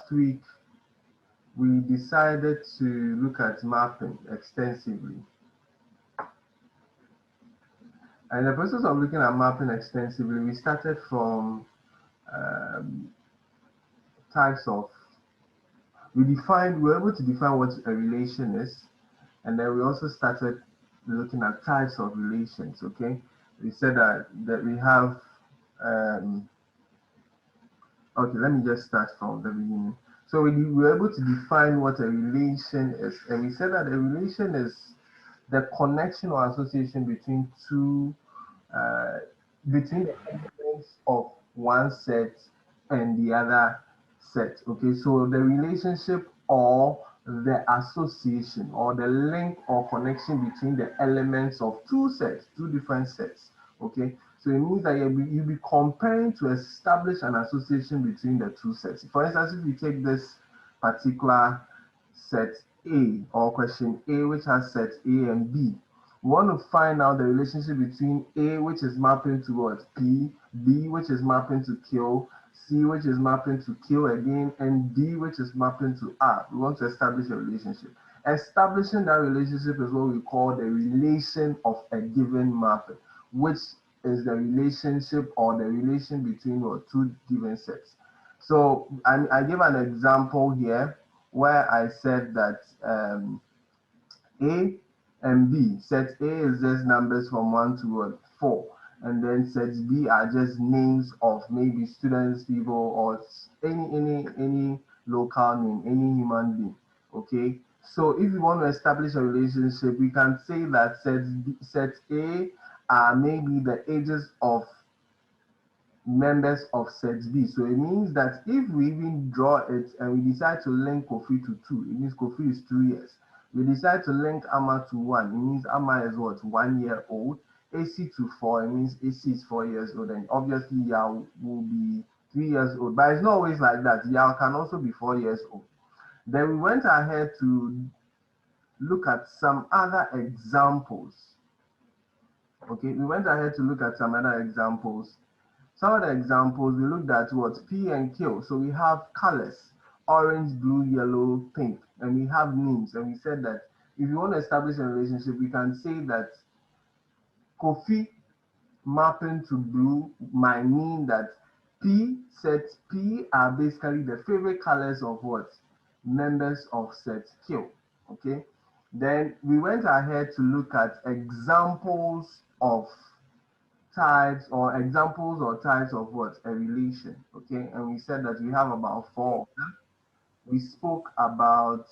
last week we decided to look at mapping extensively. And in the process of looking at mapping extensively, we started from types of, we were able to define what a relation is, and then we also started looking at types of relations, okay? We said that we have, okay, let me just start from the beginning. So we were able to define what a relation is, and we said that a relation is the connection or association between between the elements of one set and the other set. Okay, so the relationship or the association or the link or connection between the elements of two different sets. Okay, so it means that you'll be comparing to establish an association between the two sets. For instance, if you take this particular set A or question A, which has sets A and B, we want to find out the relationship between A, which is mapping towards P, B, which is mapping to Q, C, which is mapping to Q again, and D, which is mapping to R. We want to establish a relationship. Establishing that relationship is what we call the relation of a given mapping, which is the relationship or the relation between two given sets. So I give an example here where I said that A and B, set A is just numbers from 1 to 4, and then sets B are just names of maybe students, people, or any local name, any human being. Okay, so if you want to establish a relationship, we can say that set A are maybe the ages of members of set B. So it means that if we even draw it and we decide to link Kofi to 2, it means Kofi is 2 years. We decide to link Amma to 1, it means Amma is what, 1 year old. AC to 4, it means AC is 4 years old, and obviously Yao will be 3 years old. But it's not always like that. Yao can also be 4 years old. Then we went ahead to look at some other examples. Okay, we went ahead to look at some other examples. Some of the examples, we looked at what P and Q. So we have colors, orange, blue, yellow, pink, and we have names. And we said that if you want to establish a relationship, we can say that Kofi mapping to blue might mean that set P are basically the favorite colors of what? Members of set Q. Okay. Then we went ahead to look at examples of types or types of what? A relation. Okay. And we said that we have about 4 of them. We spoke about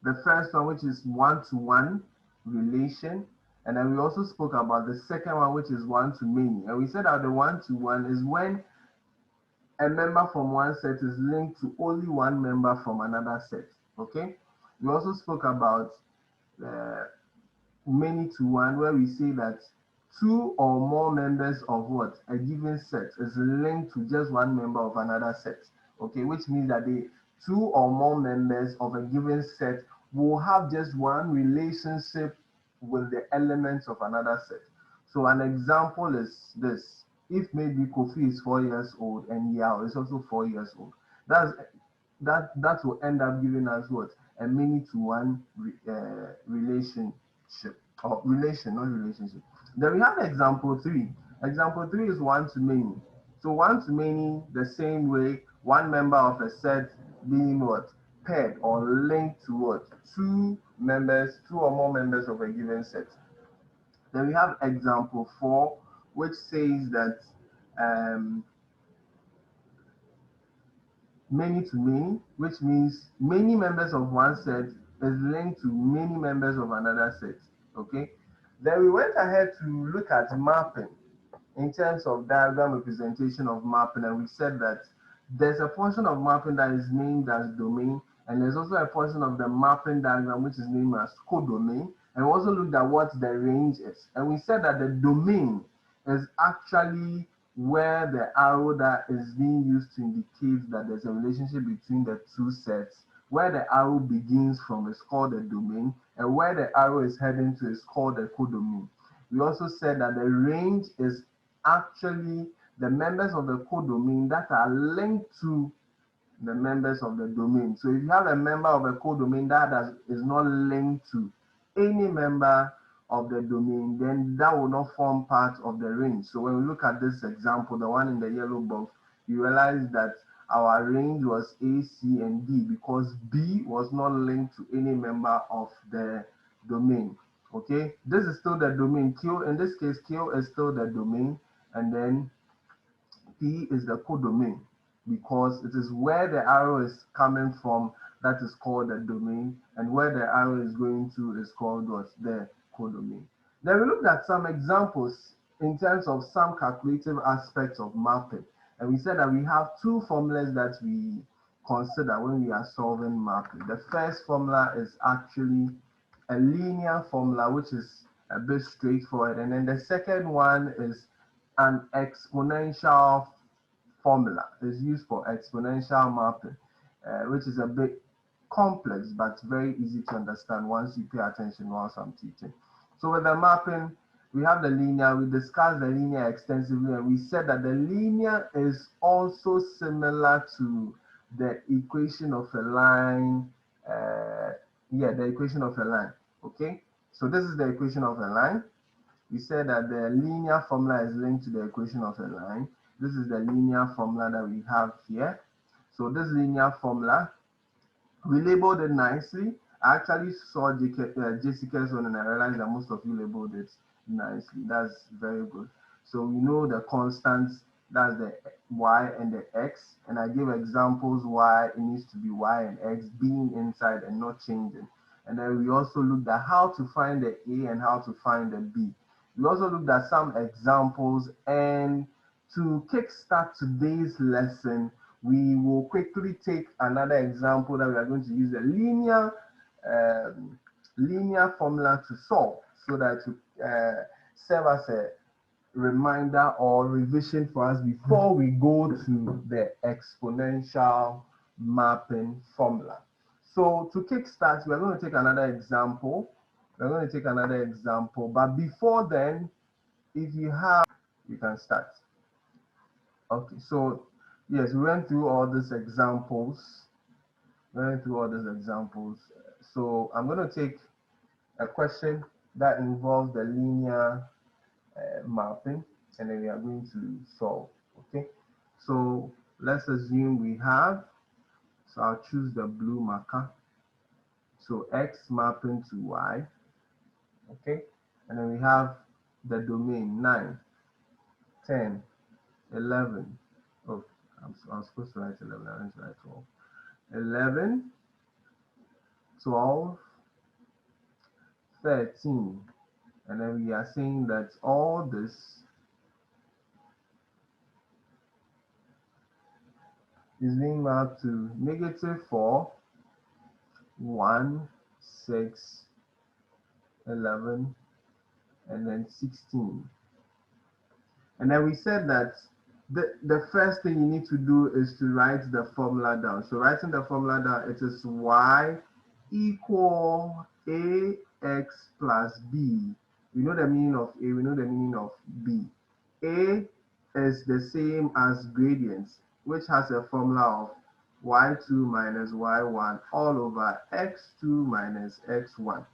the first one, which is one-to-one relation, and then we also spoke about the second one, which is one-to-many. And we said that the one-to-one is when a member from one set is linked to only one member from another set. Okay. We also spoke about many-to-one, where we say that 2 or more members of what? A given set is linked to just one member of another set. Okay, which means that the 2 or more members of a given set will have just one relationship with the elements of another set. So an example is this. If maybe Kofi is 4 years old and Yao is also 4 years old, that will end up giving us what? A many-to-one relationship, or relation, not relationship. Then we have example 3. Example 3 is one-to-many. So one-to-many, the same way, one member of a set being what? Paired or linked to what? 2 or more members of a given set. Then we have example 4, which says that many-to-many, which means many members of one set is linked to many members of another set. Okay. Then we went ahead to look at mapping in terms of diagram representation of mapping, and we said that there's a portion of mapping that is named as domain, and there's also a portion of the mapping diagram which is named as codomain. And we also looked at what the range is, and we said that the domain is actually where the arrow that is being used to indicate that there's a relationship between the two sets. Where the arrow begins from is called the domain, and where the arrow is heading to is called the codomain. We also said that the range is actually the members of the codomain that are linked to the members of the domain. So if you have a member of a codomain that is not linked to any member of the domain, then that will not form part of the range. So when we look at this example, the one in the yellow box, you realize that our range was A, C, and D because B was not linked to any member of the domain. Okay, this is still the domain. Q, in this case, Q is still the domain, and then P is the codomain because it is where the arrow is coming from that is called the domain, and where the arrow is going to is called what? The codomain. Then we looked at some examples in terms of some calculative aspects of mapping, and we said that we have two formulas that we consider when we are solving mapping. The first formula is actually a linear formula, which is a bit straightforward, and then the second one is an exponential formula. Is used for exponential mapping, which is a bit complex but very easy to understand once you pay attention whilst I'm teaching. So with the mapping, we have the linear. We discussed the linear extensively, and we said that the linear is also similar to the equation of a line. The equation of a line. Okay, so this is the equation of a line. We said that the linear formula is linked to the equation of a line. This is the linear formula that we have here. So this linear formula, we labeled it nicely. I actually saw Jessica's one and I realized that most of you labeled it nicely. That's very good. So we know the constants, that's the y and the x, and I gave examples why it needs to be y and x being inside and not changing. And then we also looked at how to find the a and how to find the b. We also looked at some examples, and to kickstart today's lesson, we will quickly take another example that we are going to use the linear formula to solve, so that to serve as a reminder or revision for us before we go to the exponential mapping formula. So to kickstart, we're going to take another example. But before then, if you have, you can start. Okay, so yes, we went through all these examples. So I'm going to take a question that involves the linear mapping, and then we are going to solve. Okay, so let's assume we have, so I'll choose the blue marker. So x mapping to y. Okay, and then we have the domain 9, 10, 11. Oh, I'm supposed to write 11. I didn't write 12. 11, 12, 13. And then we are saying that all this is being mapped to -4, 1, 6, 11, and then 16. And then we said that the first thing you need to do is to write the formula down. So writing the formula down, it is y equal ax plus b. We know the meaning of a, we know the meaning of b. A is the same as gradients, which has a formula of y2 minus y1 all over x2 minus x1.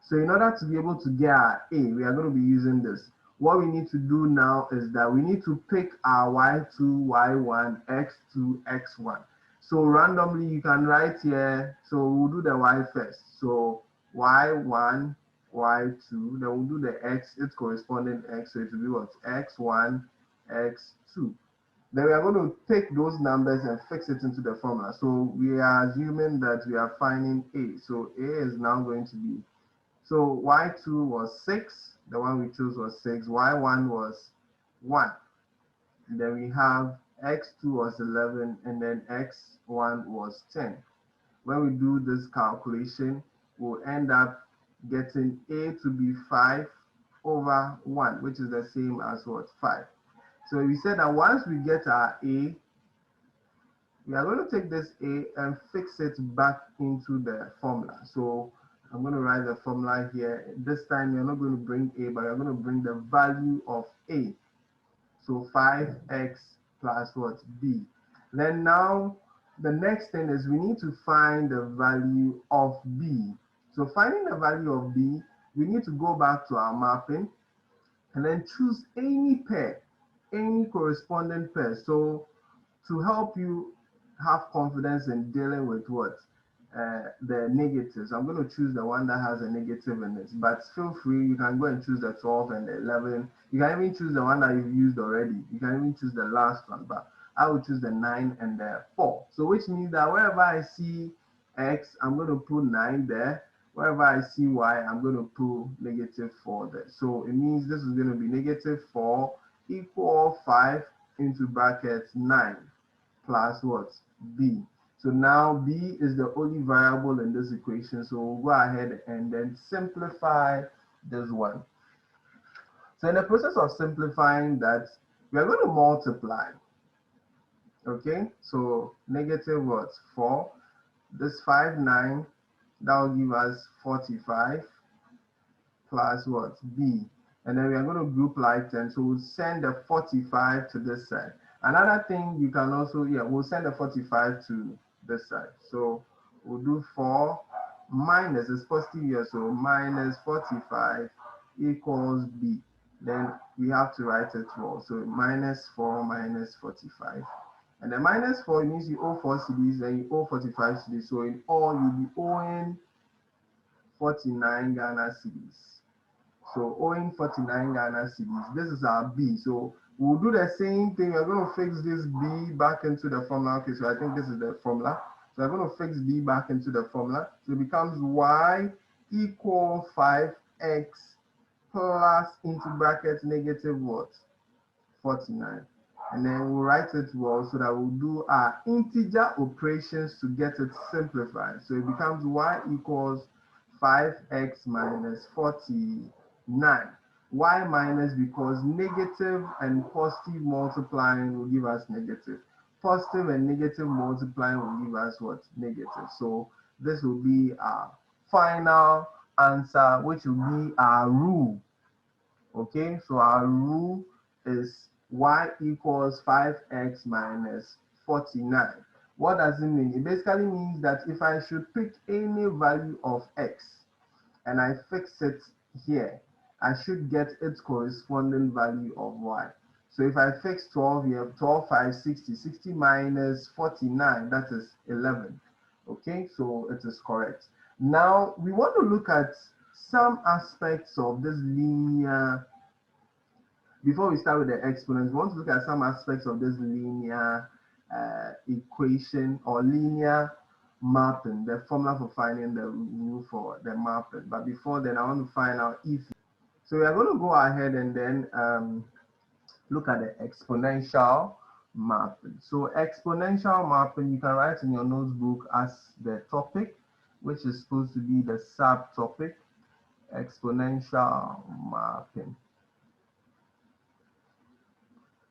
So in order to be able to get our a, we are going to be using this. What we need to do now is that we need to pick our y2, y1, x2, x1. So randomly you can write here, so we'll do the y first. So y1, y2, then we'll do the x, its corresponding x, so it will be what? x1, x2. Then we are going to take those numbers and fix it into the formula. So we are assuming that we are finding a. So a is now going to be, so y2 was 6, the one we chose was 6, y1 was 1, and then we have x2 was 11, and then x1 was 10. When we do this calculation, we'll end up getting a to be 5 over 1, which is the same as what? 5. So we said that once we get our a, we are going to take this a and fix it back into the formula. So I'm going to write the formula here. This time you're not going to bring a, but you're going to bring the value of a. So 5x plus what? B. Then now the next thing is we need to find the value of B. So finding the value of B, we need to go back to our mapping and then choose any pair, any corresponding pair. So to help you have confidence in dealing with what? The negatives. I'm going to choose the one that has a negative in it, but feel free, you can go and choose the 12 and the 11. You can even choose the one that you've used already. You can even choose the last one, but I will choose the 9 and the 4. So which means that wherever I see X, I'm going to put 9 there. Wherever I see Y, I'm going to put negative 4 there. So it means this is going to be negative 4 equal 5 into brackets 9 plus what? B. So now B is the only variable in this equation. So we'll go ahead and then simplify this one. So in the process of simplifying that, we are going to multiply. Okay, so negative what? 4. This 5, 9, that will give us 45 plus what? B. And then we are going to group like 10. So we'll send the 45 to this side. Another thing you can also, we'll send the 45 to this side. So we'll do 4 minus, it's positive here, so minus 45 equals B. Then we have to write it well. So minus 4 minus 45. And the minus 4 means you owe 4 cedis and you owe 45 cedis. So in all, you'll be owing 49 Ghana cedis. So owing 49 Ghana cedis. This is our B. So we'll do the same thing. We're going to fix this B back into the formula. Okay, so I think this is the formula. So I'm going to fix B back into the formula. So it becomes Y equal 5x plus into brackets negative what? 49. And then we'll write it well so that we'll do our integer operations to get it simplified. So it becomes Y equals 5x minus 49. Y minus because negative and positive multiplying will give us negative. Positive and negative multiplying will give us what? Negative. So this will be our final answer, which will be our rule. Okay, so our rule is Y equals 5x minus 49. What does it mean? It basically means that if I should pick any value of X and I fix it here, I should get its corresponding value of Y. So if I fix 12 here, 12, 5, 60, 60 minus 49, that is 11. Okay, so it is correct. Now we want to look at some aspects of this linear. Before we start with the exponents, we want to look at some aspects of this linear equation or linear mapping, the formula for finding the rule for the mapping. But before then, I want to find out if. So we are going to go ahead and then look at the exponential mapping. So exponential mapping, you can write in your notebook as the topic, which is supposed to be the subtopic, exponential mapping.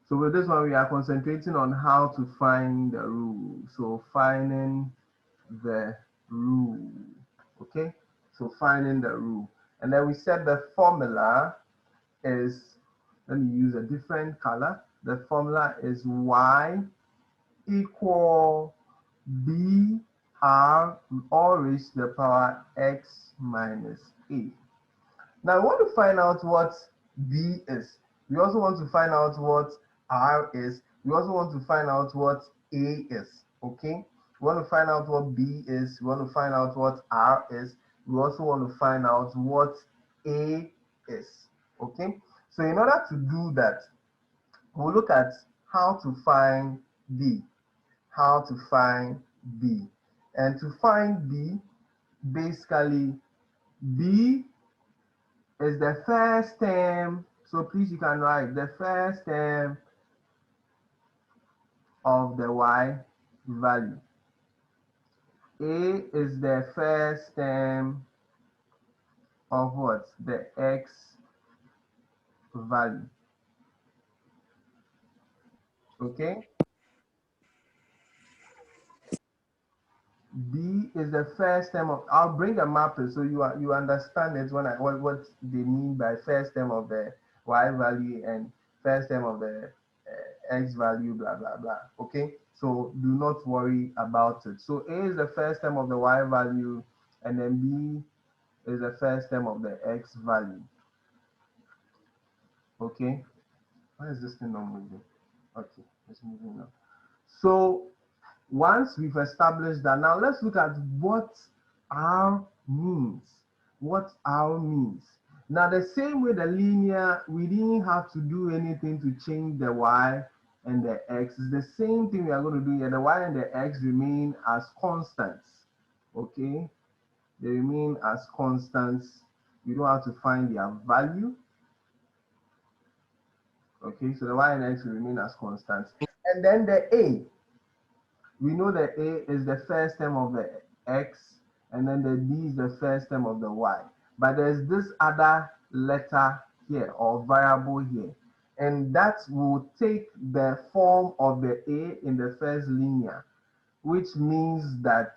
So with this one, we are concentrating on how to find the rule. So finding the rule, okay? So finding the rule. And then we said the formula is, let me use a different color. The formula is Y equal B R all raised to the power X minus A. Now we want to find out what B is. We also want to find out what R is. We also want to find out what A is. Okay? We want to find out what B is. We want to find out what R is. We also want to find out what A is. Okay? So in order to do that, we'll look at how to find B. How to find B. And to find B, basically, B is the first term. So please, you can write the first term of the Y value. A is the first term of what? The X value. Okay? B is the first term of, I'll bring the mapping so you understand it when what they mean by first term of the Y value and first term of the x value, blah, blah, blah. Okay, so do not worry about it. So A is the first term of the y value, and then B is the first term of the x value. Okay, why is this thing not moving? Okay, it's moving now. So once we've established that, now let's look at what R means. What R means. Now, the same way the linear, we didn't have to do anything to change the y and the x. It's the same thing we are going to do here. The y and the x remain as constants. Okay, they remain as constants. You don't have to find their value. Okay, so the y and x will remain as constants. And then the a, we know that A is the first term of the x, and then the B is the first term of the y. But there's this other letter here, or variable here, and that will take the form of the A in the first linear, which means that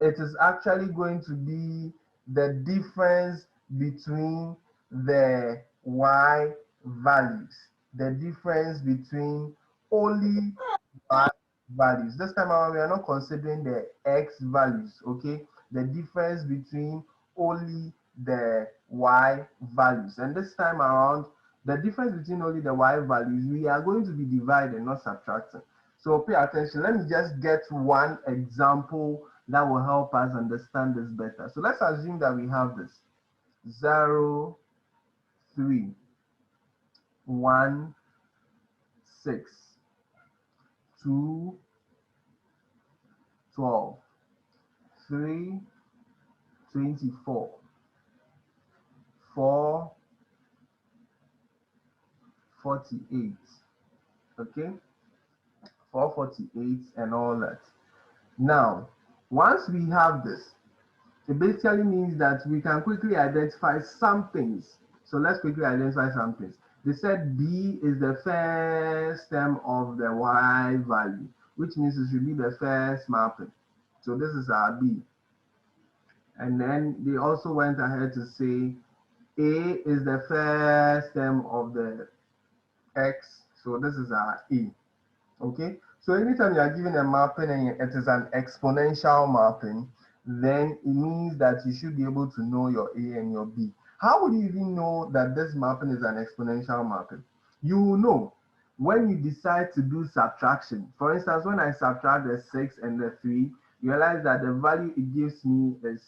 it is actually going to be the difference between the y values, the difference between only y values. This time around, we are not considering the x values, okay? The difference between only the y values. And this time around, the difference between only the y values, we are going to be dividing, not subtracting. So pay attention. Let me just get one example that will help us understand this better. So let's assume that we have this 0, 3, 1, 6, 2, 12, 3, 24, 4, 48. Okay, 448 and all that. Now, once we have this, it basically means that we can quickly identify some things. So let's quickly identify some things. They said B is the first term of the y value, which means it should be the first mapping. So this is our B. And then they also went ahead to say A is the first term of the x. So this is our A. Okay. So anytime you are given a mapping and it is an exponential mapping, then it means that you should be able to know your A and your B. How would you even know that this mapping is an exponential mapping? You will know when you decide to do subtraction. For instance, when I subtract the 6 and the 3, you realize that the value it gives me is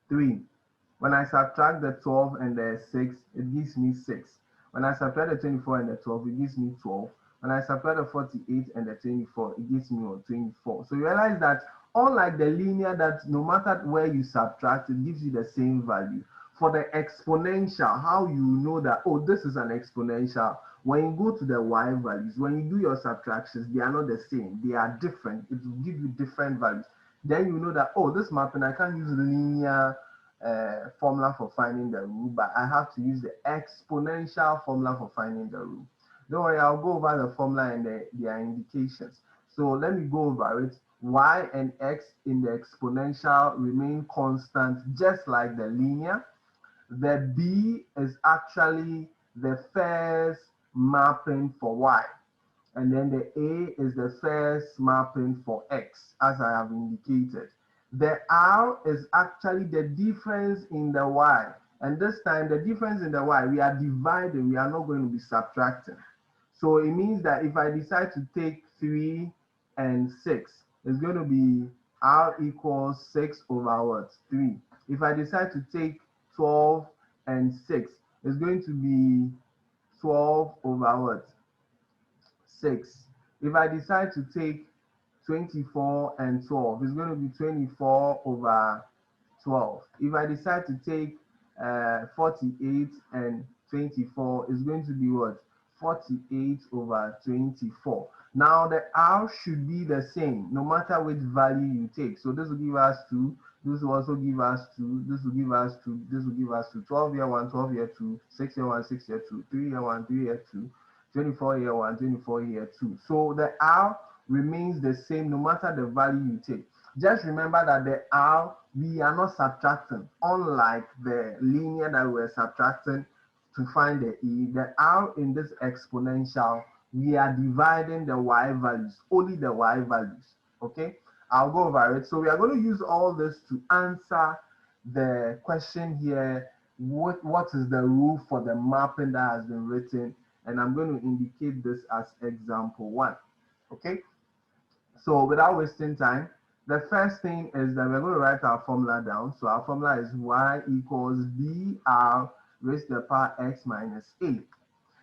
3. When I subtract the 12 and the 6, it gives me 6. When I subtract the 24 and the 12, it gives me 12. When I subtract the 48 and the 24, it gives me 24. So you realize that unlike the linear, that no matter where you subtract, it gives you the same value. For the exponential, how you know that, oh, this is an exponential, when you go to the y values, when you do your subtractions, they are not the same. They are different. It will give you different values. Then you know that, oh, this mapping, I can't use linear formula for finding the rule, but I have to use the exponential formula for finding the rule. Don't worry, I'll go over the formula and their indications. So let me go over it. Y and x in the exponential remain constant, just like the linear. The B is actually the first mapping for y. And then the A is the first mapping for x, as I have indicated. The R is actually the difference in the y. And this time, the difference in the y, we are dividing, we are not going to be subtracting. So it means that if I decide to take 3 and 6, it's going to be R equals 6 over what? 3. If I decide to take 12 and 6, it's going to be 12 over what? 6. If I decide to take 24 and 12, it's going to be 24 over 12. If I decide to take 48 and 24, it's going to be what? 48 over 24. Now the R should be the same no matter which value you take. So this will give us 2, this will also give us 2, this will give us 2, this will give us 2. 12 here 1, 12 here 2, 6 here 1, 6 here 2, 3 here 1, 3 here 2, 24 here 1, 24 here 2. So the R remains the same no matter the value you take. Just remember that the R, we are not subtracting, unlike the linear that we were subtracting to find the e, the r in this exponential, we are dividing the y values, only the y values. Okay, I'll go over it. So we are going to use all this to answer the question here. What is the rule for the mapping that has been written? And I'm going to indicate this as example 1. Okay, so without wasting time, the first thing is that we're going to write our formula down. So our formula is y equals dr raised to the power x minus a.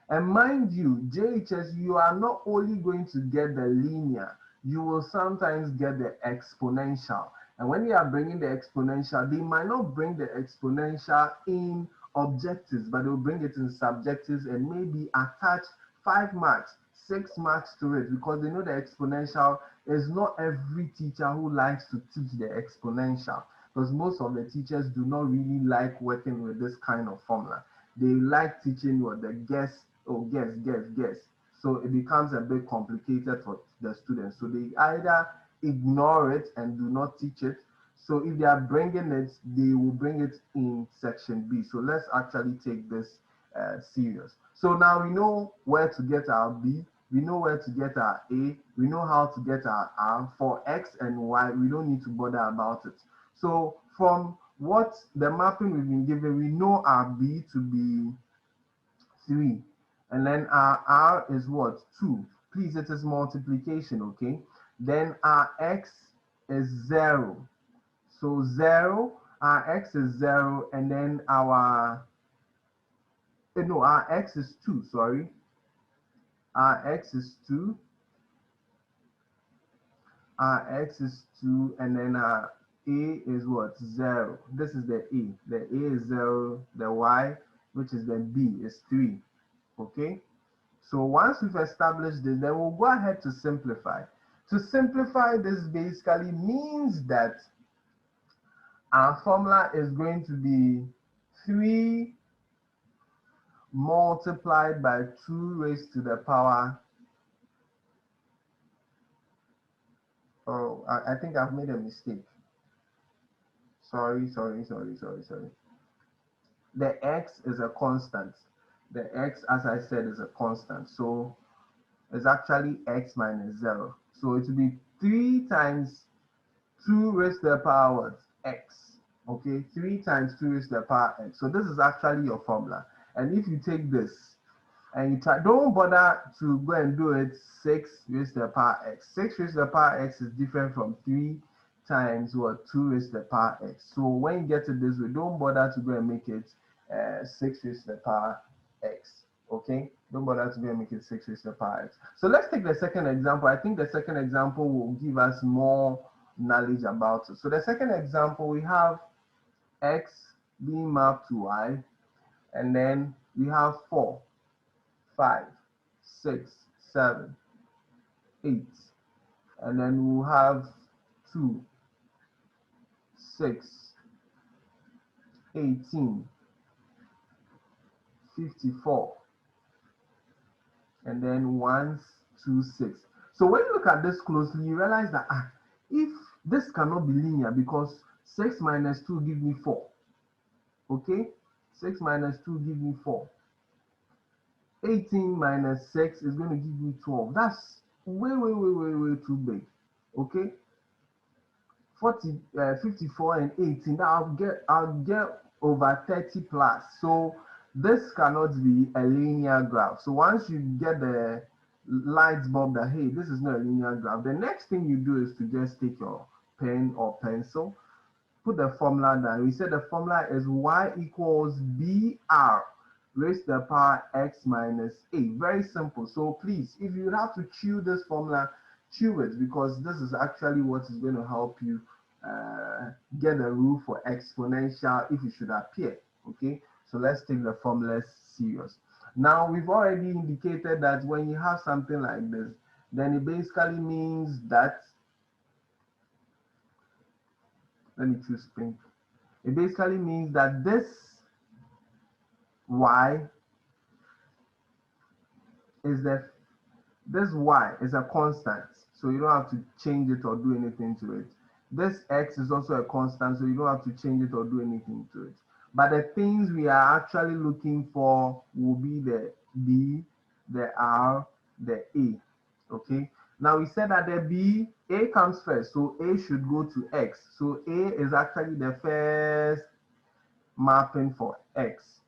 And mind you, JHS, you are not only going to get the linear, you will sometimes get the exponential. And when you are bringing the exponential, they might not bring the exponential in objectives, but they'll bring it in subjectives and maybe attach 5 marks, 6 marks to it, because they know the exponential is not every teacher who likes to teach the exponential, because most of the teachers do not really like working with this kind of formula. They like teaching what the guess. So it becomes a bit complicated for the students. So they either ignore it and do not teach it. So if they are bringing it, they will bring it in section B. So let's actually take this serious. So now we know where to get our B, we know where to get our A, we know how to get our R. For X and Y, we don't need to bother about it. So from what the mapping we've been given, we know our B to be 3. And then our R is what? 2. Please, it is multiplication, okay? Then our X is 0. So 0, our X is 0, and then our X is 2, sorry. Our X is 2. Our X is 2, and then our A is what? 0. This is the A. The A is 0, the Y, which is the B, is 3. Okay, so once we've established this, then we'll go ahead to simplify. To simplify, this basically means that our formula is going to be 3 multiplied by 2 raised to the power. Oh, I think I've made a mistake. Sorry. The X is a constant. The X, as I said, is a constant. So it's actually X minus 0. So it will be 3 times 2 raised to the power X. Okay, 3 times 2 raised to the power X. So this is actually your formula. And if you take this and you try, don't bother to go and do it 6 raised to the power X. 6 raised to the power X is different from 3 times what? 2 raised to the power X. So when you get to this way, don't bother to go and make it 6 raised to the power X. Okay, don't bother to go and make it 6 raised to the power X. So let's take the second example. I think the second example will give us more knowledge about it. So the second example, we have X being mapped to Y, and then we have 4, 5, 6, 7, 8, and then we'll have 2, 6, 18, 54, and then 1, 2, 6. So when you look at this closely, you realize that if this cannot be linear, because 6 minus 2 gives me 4. Okay, 6 minus 2 gives me 4. 18 minus 6 is going to give me 12. That's way too big. Okay, 54 and 18. Now I'll get over 30 plus. So this cannot be a linear graph. So once you get the light bulb that, hey, this is not a linear graph, the next thing you do is to just take your pen or pencil, put the formula down. We said the formula is y equals br raised to the power x minus a. Very simple. So please, if you have to chew this formula, chew it, because this is actually what is going to help you get a rule for exponential if it should appear. Okay, so let's take the formulas serious. Now we've already indicated that when you have something like this, then it basically means that, let me choose pink. It basically means that this y is this y is a constant, so you don't have to change it or do anything to it. This x is also a constant, so you don't have to change it or do anything to it. But the things we are actually looking for will be the B, the R, the A. Okay. Now we said that the B, A comes first, so A should go to X. So A is actually the first mapping for X.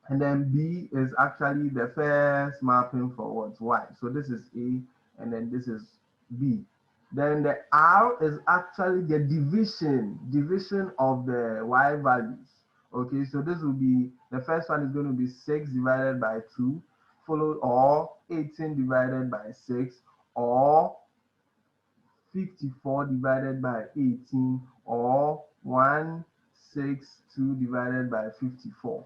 And then B is actually the first mapping for what? Y. So this is A, and then this is B. Then the R is actually the division of the Y values. Okay, so this will be, the first one is going to be 6 divided by 2, followed, or 18 divided by 6, or 54 divided by 18, or 162 divided by 54.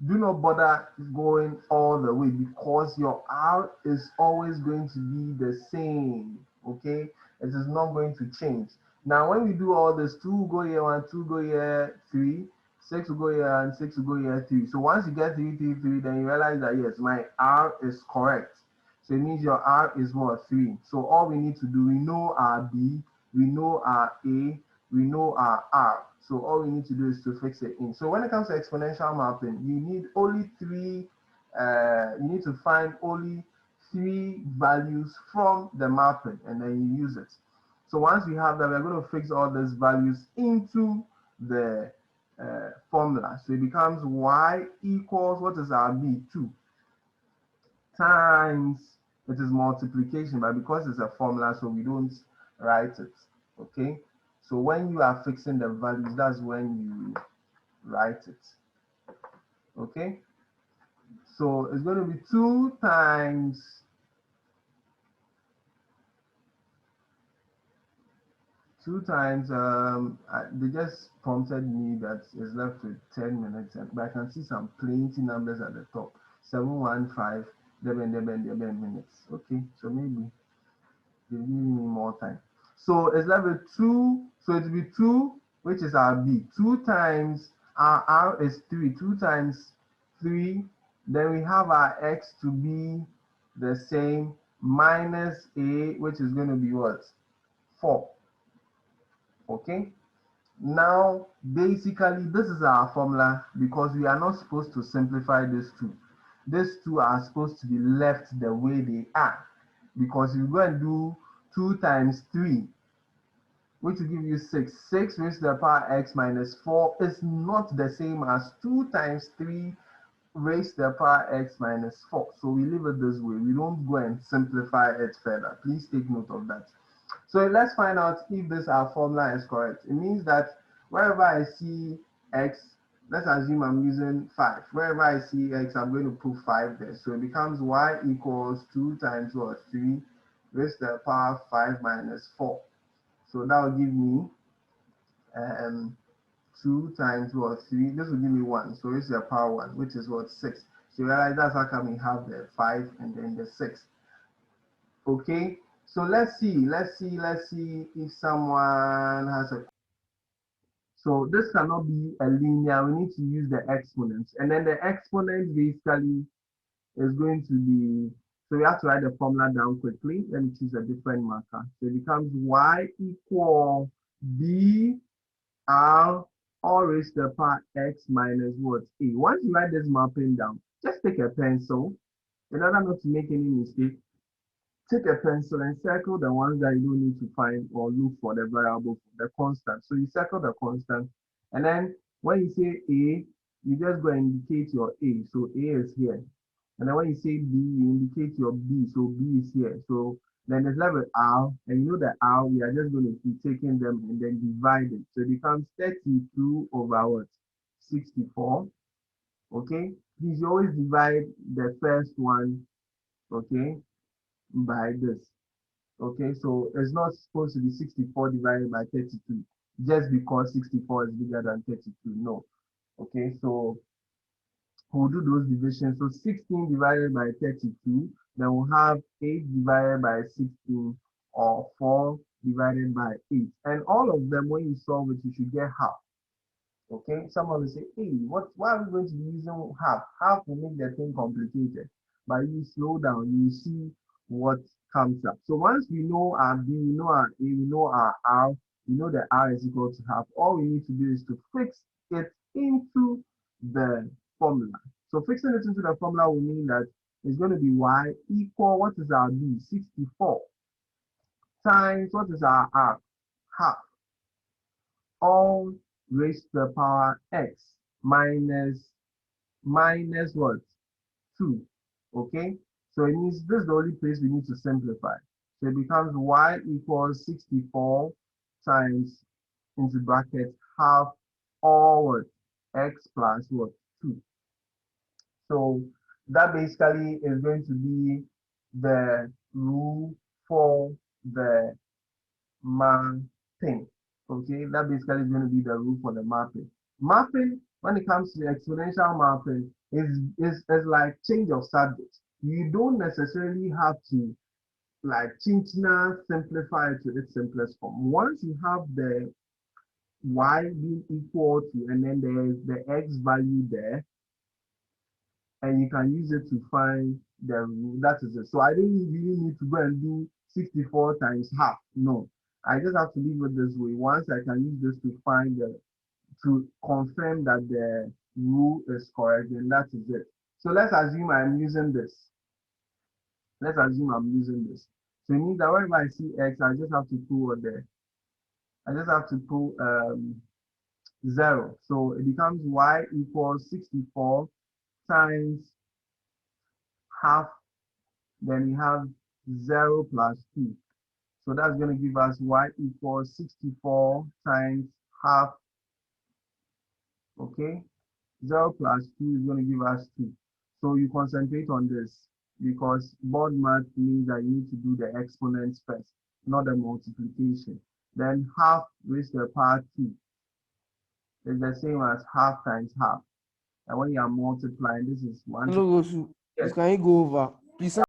Do not bother going all the way because your R is always going to be the same. Okay, it is not going to change. Now, when we do all this, 2 will go here, 1, 2 go here, 3, 6 will go here, and 6 will go here, 3. So once you get 3, 3, 3, then you realize that yes, my R is correct. So it means your R is what? 3. So all we need to do, we know our B, we know our A, we know our R. So all we need to do is to fix it in. So when it comes to exponential mapping, you need only 3, you need to find only 3 values from the mapping and then you use it. So once we have that, we're going to fix all these values into the formula. So it becomes Y equals, what is our B? 2 times, it is multiplication, but because it's a formula, so we don't write it. Okay, so when you are fixing the values, that's when you write it. Okay, so it's going to be 2 times they just prompted me that it's left with 10 minutes, but I can see some plenty numbers at the top. 715 minutes. Okay, so maybe they give me more time. So it's left with 2, so it will be 2, which is our B. 2 times our R is 3, 2 times 3, then we have our X to be the same, minus A, which is going to be what? 4. Okay, now basically this is our formula because we are not supposed to simplify these two. These two are supposed to be left the way they are, because if you go and do 2 times 3, which will give you 6, 6 raised to the power x minus 4 is not the same as 2 times 3 raised to the power x minus 4. So we leave it this way. We don't go and simplify it further. Please take note of that. So let's find out if this our formula is correct. It means that wherever I see x, let's assume I'm using 5. Wherever I see x, I'm going to put 5 there. So it becomes y equals 2 times what? 3 raised to the power 5 minus 4. So that will give me 2 times what? 3. This will give me 1. So raised to the power 1, which is what? 6. So you realize that's how come we have the 5 and then the 6. Okay, so let's see if someone has a. So this cannot be a linear. We need to use the exponents, and then the exponent basically is going to be. So we have to write the formula down quickly. Let me choose a different marker. So it becomes y equal b r all raised to the power x minus what? A. Once you write this mapping down, just take a pencil in order not to make any mistake. Take a pencil and circle the ones that you don't need to find or look for the variable, the constant. So you circle the constant, and then when you say A, you just go and indicate your A. So A is here. And then when you say B, you indicate your B. So B is here. So then there's left with R, and you know the R, we are just going to be taking them and then dividing. So it becomes 32 over what? 64. Okay? Please, you always divide the first one, okay, by this. Okay, so it's not supposed to be 64 divided by 32 just because 64 is bigger than 32. No. Okay, so we'll do those divisions. So 16 divided by 32, then we'll have 8 divided by 16 or 4 divided by 8. And all of them, when you solve it, you should get half. Okay, someone will say, hey, why are we going to be using half? Half will make the thing complicated. But you slow down, you see what comes up. So once we know our B, we know our A, we know our R, we know that R is equal to half. All we need to do is to fix it into the formula. So fixing it into the formula will mean that it's going to be y equal, what is our b? 64 times, what is our r? Half, all raised to the power x minus what? 2. Okay? So it means this is the only place we need to simplify. So it becomes y equals 64 times into bracket half all what? X plus what? 2. So that basically is going to be the rule for the mapping. Okay, that basically is going to be the rule for the mapping. Mapping, when it comes to exponential mapping, is like change of subject. You don't necessarily have to like change now, simplify it to its simplest form. Once you have the y being equal to, and then there is the x value there, and you can use it to find the rule. That is it. So I don't really need to go and do 64 times half. No, I just have to leave it this way. Once I can use this to find to confirm that the rule is correct, then that is it. So let's assume I'm using this. Let's assume I'm using this. So it means that whenever I see x, I just have to put what there. I just have to put 0. So it becomes y equals 64 times half, then we have 0 plus 2. So that's going to give us y equals 64 times half, okay? 0 plus 2 is going to give us 2. So you concentrate on this because board math means that you need to do the exponents first, not the multiplication. Then half raised to the power 2 is the same as half times half. And when you are multiplying, this is 1. Hello, Rosu. Please, can you go over? Please.